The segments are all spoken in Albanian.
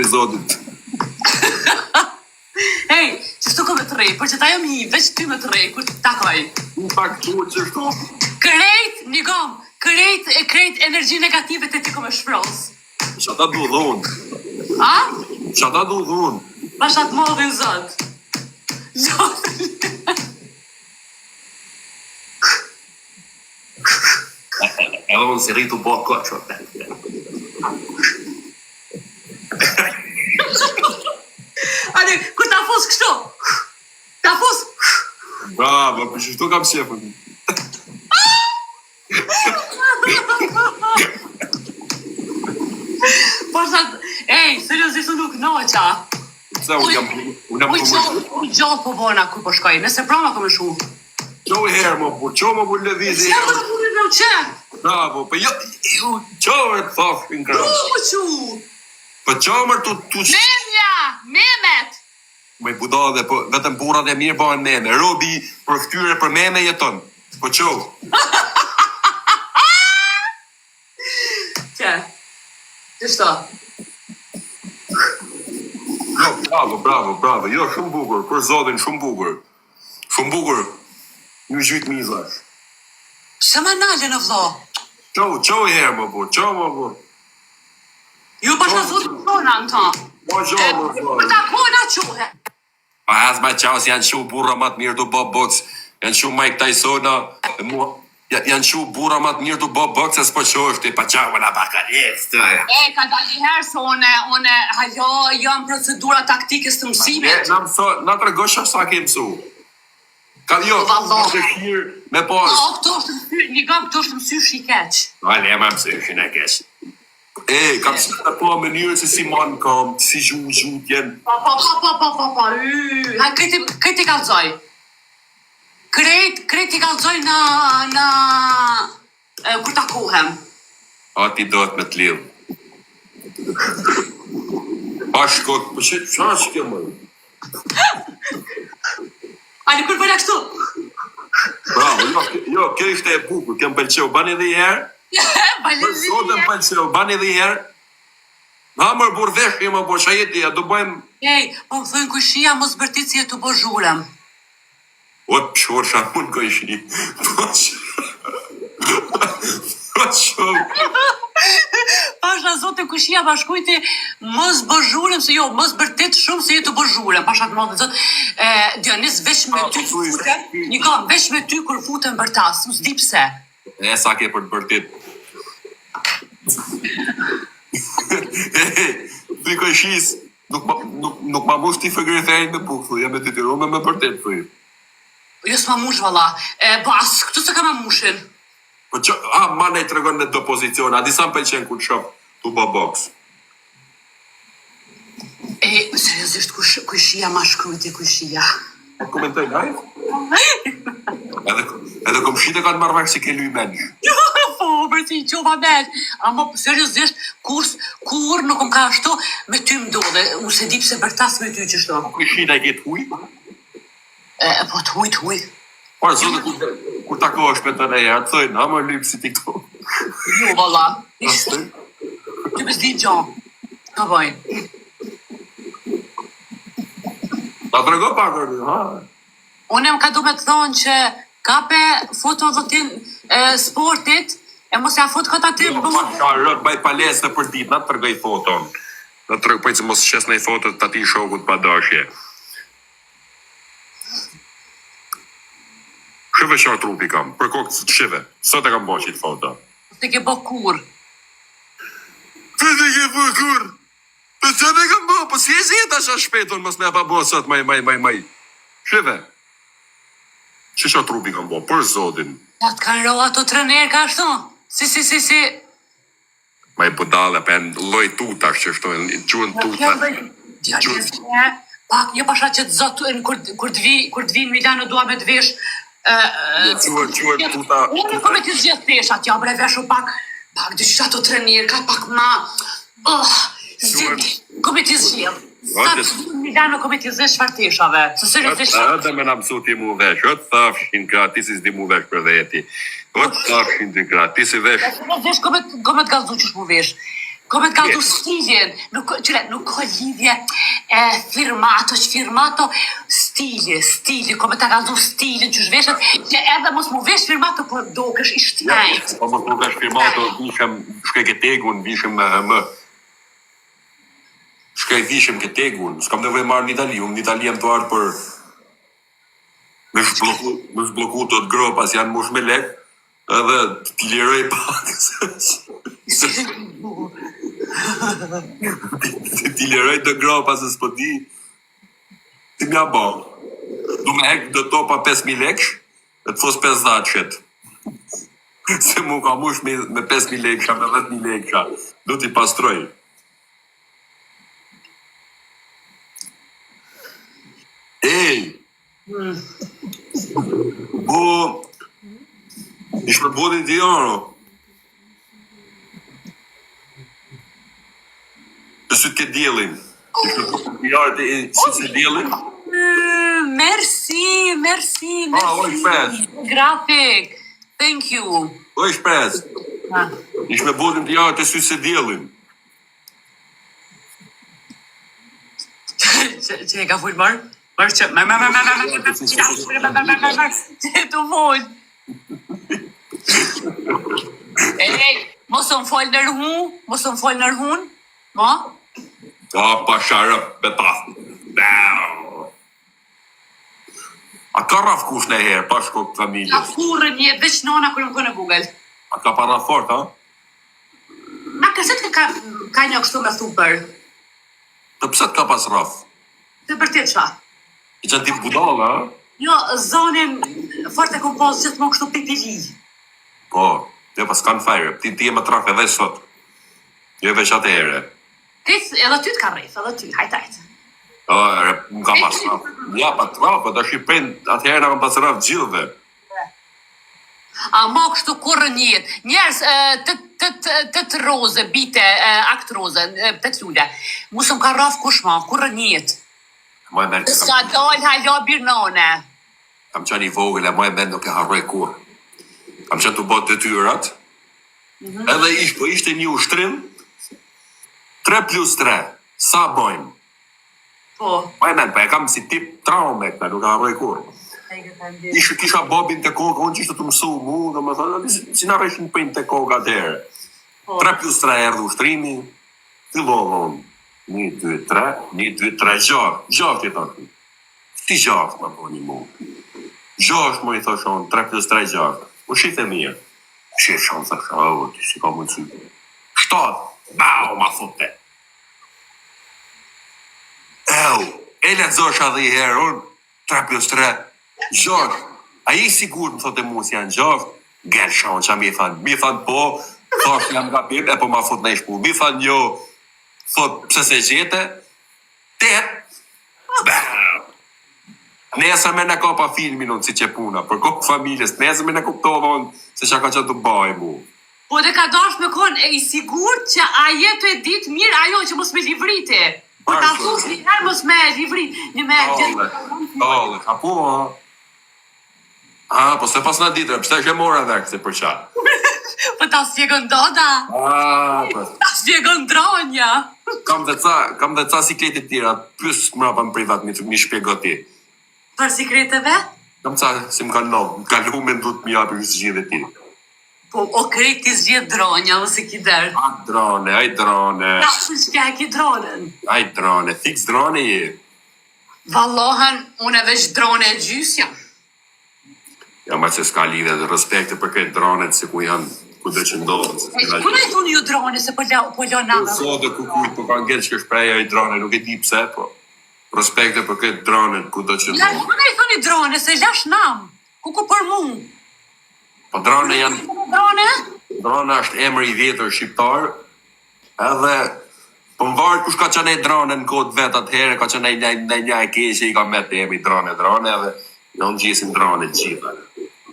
për zotit. Hej, që shtu ko me të rej, për që ta jam një, veç ty me të rej, kur të takoj. Në pak që shtu. Krejt, një gom, krejt energji negative të ti ko me shpros. Që ata du dhun. A? Që ata du dhun. Bashat modhin zot. Zot. Edhe unë si rritu po koqo. Ade, kur ta fos kështu? Ta fos? Bravo, për që shtu kam shefën. Bashat, ej, seriosisht nuk noqa. Se unë jam Unë gjohë po bona kur po shkoj, nëse prama ko me shu. qo i herë më bu, qo më bu lëvizi. Që më të punë në qenë? Bravo, për jo, qo e të thofin kërës. Po që? Për qo mërë të Memja, memet. Me buda dhe vetëm bura dhe mirë bëhen meme. Robi për këtyre për meme jeton. Po qo? Që? Që shto? Jo, bravo. Jo, shumë bukur. Për zotin, shumë bukur. Shumë bukur. Një gjytë mizash. Që më nalë në vlo? Qo i herë më bu, qo më bu. Ju pasha zotë në tona në ta. Po qo më bu. Për ta kona quhe. Pa hasma qaos janë shumë burra matë mirë du bo box. Janë shumë Mike Tysona. Janë shumë burra matë mirë du bo box. E s'po qo është i pa qavë në bakarjes. Ka dali herë se one, hajo, jam procedura taktikës të mësimit. Na të regosha sa ke mësu. Ka jo, me pas. Këto është një gam, këto është mësysh i keq. Ale, ma mësyshin e keq. Kam si të po mënyrë se si manë kam, si gjutjen. Pa. Kreti kalzoj. Kreti kalzoj në kur takohem. A ti do të me të lidhë. Shkot, po që ke më? Ali, kur përja kështu? Bravo, jo, kjo ishte e bukur, kem pëlqeu, bani dhe i herë? Sotën pëlqeu, bani dhe i herë? Na mërë burdhesh, më bo shajeti, a do bëjmë... Ej, po më thënë kushia mos bërtit si e të bo zhurem. O të pëshor, shamun kushi. Po shumë. Pasha zote kushia bashkujti mos bë zhurem, se jo, mos bërtit shumë se e të bo zhurem. Pasha të modhe, zot, Dionis, veç me ty kur futen, një kam, veç me ty kur futen bërtas, mos di pse. E, sa ke për të bërtit. Ty kushis, nuk ma mush ti fëgërithejnë me bukë, jam e të tiru me bërtit, thuj. Jo s'ma mush, valla. Bas, këtu se ka ma mushin. Po që, ma ne i të regon në do pozicion, a disa më pëlqen ku të shop të bo box. Seriosisht, kushia ma shkrujti kushia. Komentoj live? Edhe kom shite ka të marrë vakë si ke luj menj. Po, bërti, qova menj. Ama, seriosisht, kur nuk më ka ashtu, me ty më do dhe, unë se di pse bërtas me ty që shto. Kushina i ke të huj? Po, të huj. Po, zote, kur tako është me të reja, të thëjnë, a më lypë si ti këto. Jo, valla. Ty bëzdi gjonë. Ka bojnë. Ta të rego pakër, ha? Unë më ka du me të thonë që kape foto dhëtin sportit, e mos e a foto këta ty Jo, ka rëtë baj palesë për ditë, na të regoj foton. Na të regoj për që mos qes në i fotot të ati shokut pa dashje. Shive qarë trupi kam, për kokë të shive, sot e kam bo qitë foto. Të ke bo kur. Të ke bo kur? Për që me kam bo, për si e zi e ta qa shpeton, mos me pa bo sot, maj. Shive. Që qarë trupi kam bo, për zotin. Ja të kanë roa të trener ka ashtu? Si. Maj budale, pen loj tutash që shtojnë, quen tutash. Pak, jo pasha që të zotu, kur të vinë Milano dua me të vesh, Quen tuta... Unë nuk me të zgjeth peshat, ja bre veshu pak dyqyqa të trenir, ka pak ma... Kome të zgjeth. Sa të vinë Milano kome të zgjeth shfarteshave. Së seriosisht... Edhe me në mësu ti mu vesh, o të thafshin gratis, i s'di mu vesh për veti. O të thafshin ti gratis, i vesh... Vesh kome të galzu që shmu vesh. Come ka du stilin, nuk ka lidhje firmato, që firmato stili, come ta ka du stilin që shveshet, që edhe mos mu vesh firmato, por do kësh i shtinajt. Po mos mu vesh firmato, vishëm shkej ketegun, vishëm më... Shkej vishëm ketegun, s'kam nevoj marrë në Itali, unë në Itali jam të ardhë për... Me shbloku të gropas janë mush me lek, edhe t'i liroj pak. Ti liroj të gropa se s'po di. Ti mja bo. Du me hek do topa 5.000 leksh, e të fos 50 qet. Se mu ka mush me 5.000 leksha, me 10.000 leksha. Du t'i pastroj. Ej! Bo... Ishme bodin t'i aro. Të sytë ke djelin. Ishme bodin t'i aro të sytë se djelin. Merci. oj shpes. Grafik. Thank you. Oj shpes. Ishme bodin t'i aro të sytë se djelin. Që e ka full marë? Marë që... Që të full. Ej, mos më fol nër hun, mo? Pa sharë, betaf. A ka raf kush në herë, pa shko këtë A familjes? kurën jetë, veç nona kërë më kënë Google. A ka para fort, ha? Ma kësët ka një kështu me super. Të pse të ka pas raf? Të përtit qa. I që ti budal, ha? Jo, zonin fort e kompozë që të më kështu pipili. Po, jo pas kanë fajrë, ti e më traf edhe sot. Jo veç atë here. Edhe ty të ka rejf, edhe ty, hajt. Më ka pas raf. Ja, pa traf, po të shqipen, atë here në kam pas raf gjithve. A ma kështu kurën jetë. Njerës, të roze, bite, akt roze, të lule. Musëm ka raf kush ma, kurën jetë. Ma e mërë Sa dojnë hajlo birnone. kam qenë i vogël, e ma e mërë nuk e harroj kur. Kam qenë të botë detyrat, edhe ishte një ushtrim, 3+3, sa bojmë? Po. Ma e mërë, pa e kam si tip traume, nuk e harroj kur. Kisha bobin të kokë, unë që ishte të mësu mu, dhe më thënë, si në reshin pëjnë të kokë atëherë. 3+3 erdhë ushtrimi, fillova unë. 1, 2, 3, gjakë i thashtë. Ti gjakë, më po një mu. Gjakë, më i thashtë unë, 3+3 gjakë. U shite mirë. Shite shonë, thashtë, ti si ka mundësi. 7, bau, ma thote. E letëzosh adhe i herë, unë, 3+3, gjakë. A i sigur, më thote mu si janë gjakë, gërë shonë, që mi thanë po, thashtë jam nga pim, e po ma thot në ishpu. Mi thanë jo, thot, pse se gjete, 8, nesër me në ka pa filmin unë si që puna, për kokë familjes, nesër me në kuptova unë se që ka që të baj mu. Po dhe ka dash me konë i sigur që a jetu e ditë mirë ajo që mos me livrite. Po ta thush një herë mos me livrit, një me Dole, a po, po se pas në ditre, pse ke mora dhe këse për qa? Po ta s'jegon doda, ta s'jegon dronja. Kam dhe ca sikletit tira, plus mrapa në privat, mi shpjego ti. Për sikreteve? Kam ca, si më kanë nobë, ka lume në du të mi api që zgjidhe ti. Po, o krejt ti zgjidh dronja, ose ki derë. Aj drone. Ta shkja ki dronën. Aj drone, fix drone je. Vallohen, unë e veç drone e gjysja. Ja, ma që s'ka lidhe dhe respekte për këtë dronet, se ku janë, ku dhe që ndodhë. Kuna i thunë ju drone, se po lo nama? So dhe ku kujtë, po kanë gjetë që shpreja i drone, nuk e di pse, po. Respekte për këtë dronet, ku dhe që ndodhë. Kuna i thunë i drone, se lash nam. Ku për mu? Po drone janë... Drone është emër i vjetër shqiptar, edhe... Po më varë kush ka qënë e drone në kodë vetë atëherë, ka qënë e një e keshë, i ka me të emi drone, edhe në në gjesin drone gjithë.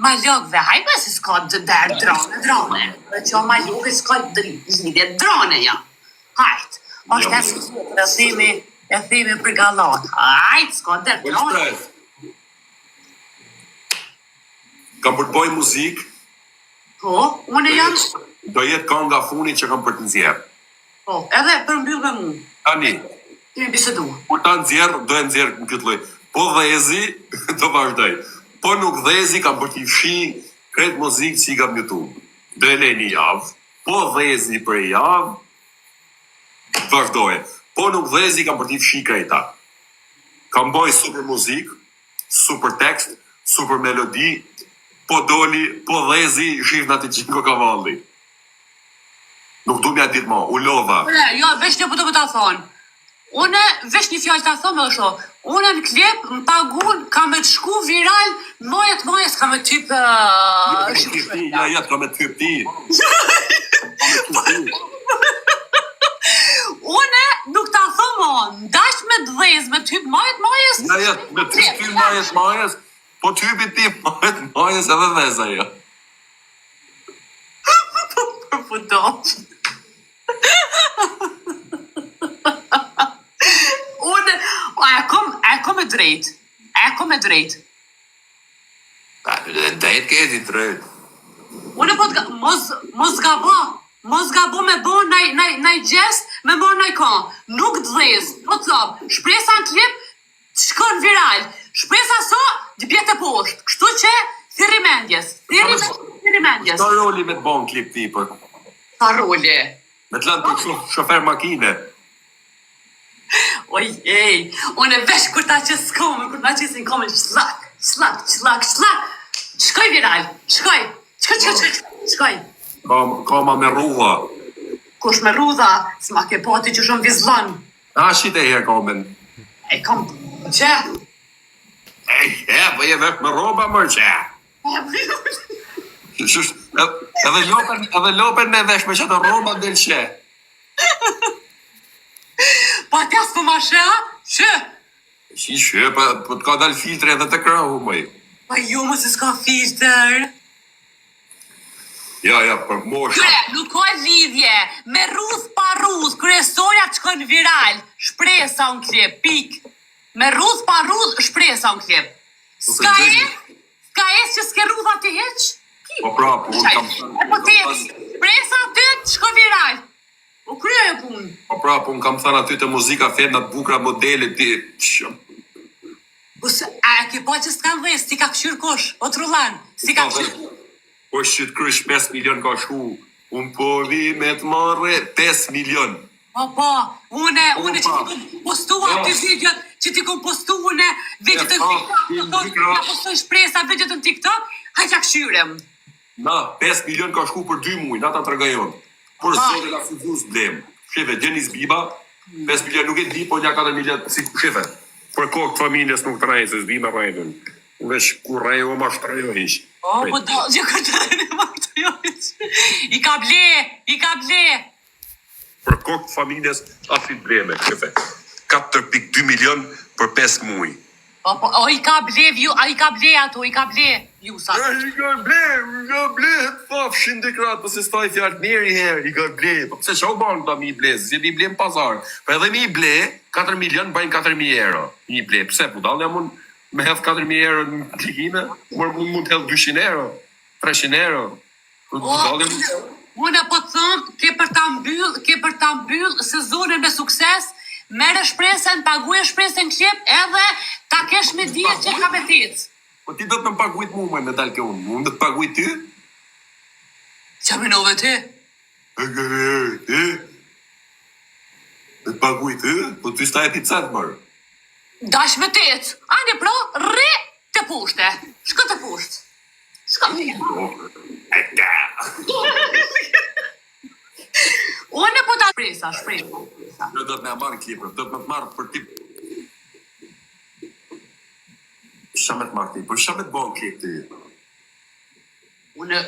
Ma logve, hajme se s'ka dërë drone. Dhe që ma logve s'ka lidhje drone, ja. Hajt, është e së e thimi për galat. Hajt, s'ka dërë drone. Kam për të boj muzikë, Po, unë e janë... do jetë ka nga funit që kam për të nxjerë. Po, edhe për mbyll me mu. Tani, Kemi bisedu. kur ta nxjerr, do e nxjerr në këtë lloj. Po dhezi, do vazhdoj. Po nuk dhezi, kam për t'i fshi kretë muzikë që i kam në YouTube. Do e lej një javë. Po dhezi për e javë, vazhdoj. Po nuk dhezi, kam për t'i fshi krejta. Kam boj super muzikë, super tekst, super melodi, po doli, po dhezi, shif në atë qinko kavalli. Nuk du mja ditë mo, u lodha. Jo, veç një po të ta thonë. Une, veç një fjallë ta thonë edhe sho. Une në klip, më pagun, ka me të shku viral, majes ka me typ... Ja, jetë ka me typ ti. Une nuk ta thonë mo, ndash me dhez, me typ majes... Ja, jetë, me typ ty majes, po typi ti majes edhe dheza jo. Po do. Unë, e kom e drejt. Drejt keti drejt. Unë po të mos gabo me bo naj gjest, me bo naj ka. Nuk dhez, po të thom, shpresa në klip, shkon viral. Shpresa so, dëbjet e poshtë. Kështu që, thiri mendjes. Shto roli me të bon klip ti, për? Ta roli. Me të lanë të shofer makine. Oj, unë e vesh kur ta që s'kome, kur ta që s'in kome, shlak. Shkoj viral, shkoj. Kama me rrudha. Kush me rrudha, s'ma ke pati që shumë vizlon. A shit e herë komen. Kom, që? Po je vetë me roba mërë që. Edhe lopen me vesh me që të roba dhe që. Pa t'jas për ma shë, që? Si shë, po të ka dal filtre edhe të krahu, mëj. Pa ju më se s'ka filter. Ja, për mosha. Kre, nuk ka lidhje, me rruz pa rruz, kryesoria të shkon viral, shpresa unë klip, pik. Me rruz pa rruz, shpresa unë klip. Ska e që s'ke rrudha të heq? Po pra, po unë kam... E po të shpresa të të shkon viral. O krye pun. Po pra, po unë kam thënë aty të muzika fenat bukra modele ti... A e ke po që s'kan dhes, si ka këshyr kosh, o trullan, si ka këshyr. Po shqyt krysh 5 milion ka shku, unë po vi me të marre 5 milion. Po, une që ti kom postua të videot, që ti kom postu une videot në TikTok, ka postoj shpresa videot në TikTok, hajqa këshyrem. Na, 5 milion ka shku për 2 muj, na ta të regajon. Por zote la fuzuz blem. Shefe, Gjenis Biba, 5 milion nuk e di, po nja 4 milion, si shefe. Për kokë familjes nuk të rajnë, se s'di me rajnë. Vesh ku rajnë o ma shtrajnë ish. Po do, gjë këtë të rajnë o ma shtrajnë ish. I ka ble. Për kokë familjes, asit bleme, shefe. 4.2 milion për 5 muj. O i ka ble ato, i ka ble. Ju sa. I ka ble, fafshin dhe kratë, pëse s'taj fjallë njeri herë, i ka ble. Pëse që o banë ta mi ble, si mi ble në pazar. Për edhe mi ble, 4 milion bajnë 4.000 euro. Mi ble, pëse, po dalë ja mund me hedhë 4.000 euro në klikime, mund të hedhë 200 euro, 300 euro. Unë po të thëmë, ke për ta mbyll sezonën me sukses, mere shpresen, paguaj shpresen klip, edhe ta kesh me dje që ka me tic. Po ti do të më paguajt mu me dalë ke unë, unë do të paguajt ty? Qa minove ty? Ty? Do të paguajt ty? Po ty s'ta e picat mërë. Dash me tic, anje pro, re të pushte. Shko të pushtë. Shko. Unë po ta shpresa. Do të me marrë klipër, do të me marrë për tip... Shamet marrë ti, për shamet bon klip ti? Unë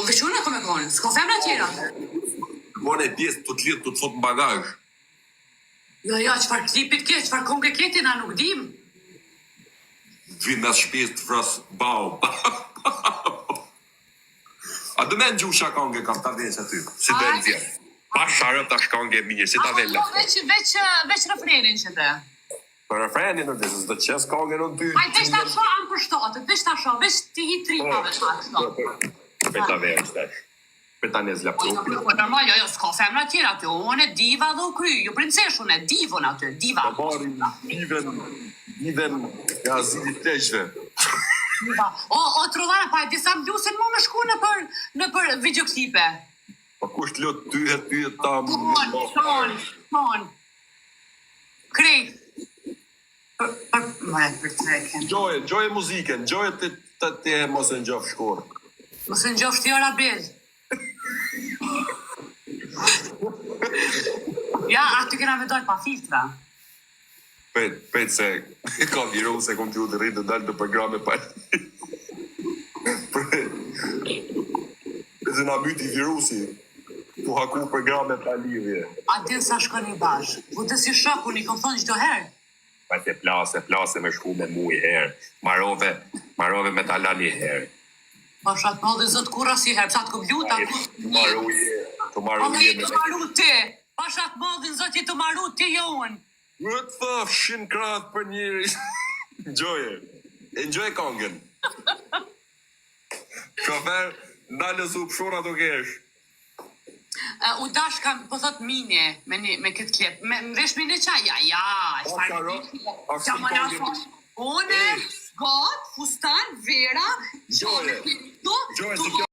veç unë e kom e konë, s'ko femra tjera. Unë e pjesë të të lidhë të të fotë në bagaj. Jo, qëfar klipit ke, qëfar kom ke keti, na nuk dim. Dvinë mes shpjes të frasë, bau. A dë me në gjuhë shakange kam të ardhejnë që ty, si të në zjerë. Pa sharë të shkange mirë, si të avella. Veç refrenin që të. Për refrenin në desës, dhe qes kange në ty. Aj, veç ta sho anë për shtatët, veç ta sho, veç ti hi tri pa veç ta shto. Veç ta verë, shtesh. Shpetane zla Po normal, jo, s'ka femra tjera aty. Unë e diva dhe u kry, jo princeshun e divon aty, diva. Po marim diven e azilit teshve. Diva. O Trovana, pa e disa mlusin mu me shku në për videoklipe. Po kush lot tyhet tam. Ton. Krejt. Për të reken. Gjoje muziken, gjoje të mos e njof shkor. Mos e njof shtjora bil. Ja, aty kena me dojnë pa filtra. Pet se ka virus e kompjuter të dalë të programe pa. Dhe na myti virusi. Tu haku programe pa lidhje. A din sa shkoni bash. U të si shoku, një kom thonë çdo herë. Pa të plase me shku me mu i herë. Marove me talan i herë. Pashat modhi zot kurra si herë, psa të kompjuta. Të maru je. Të maru ti. Pashat modhi zot i të maru ti jo unë. What the shin krath për njëri. Enjoy kongën. Shofer, ndalës u pshora të kesh. U dash kam, po thot mine, me këtë klip. Me vesh mine qa, ja. Une, got, fustan, vera, Gjoje. Gjoje.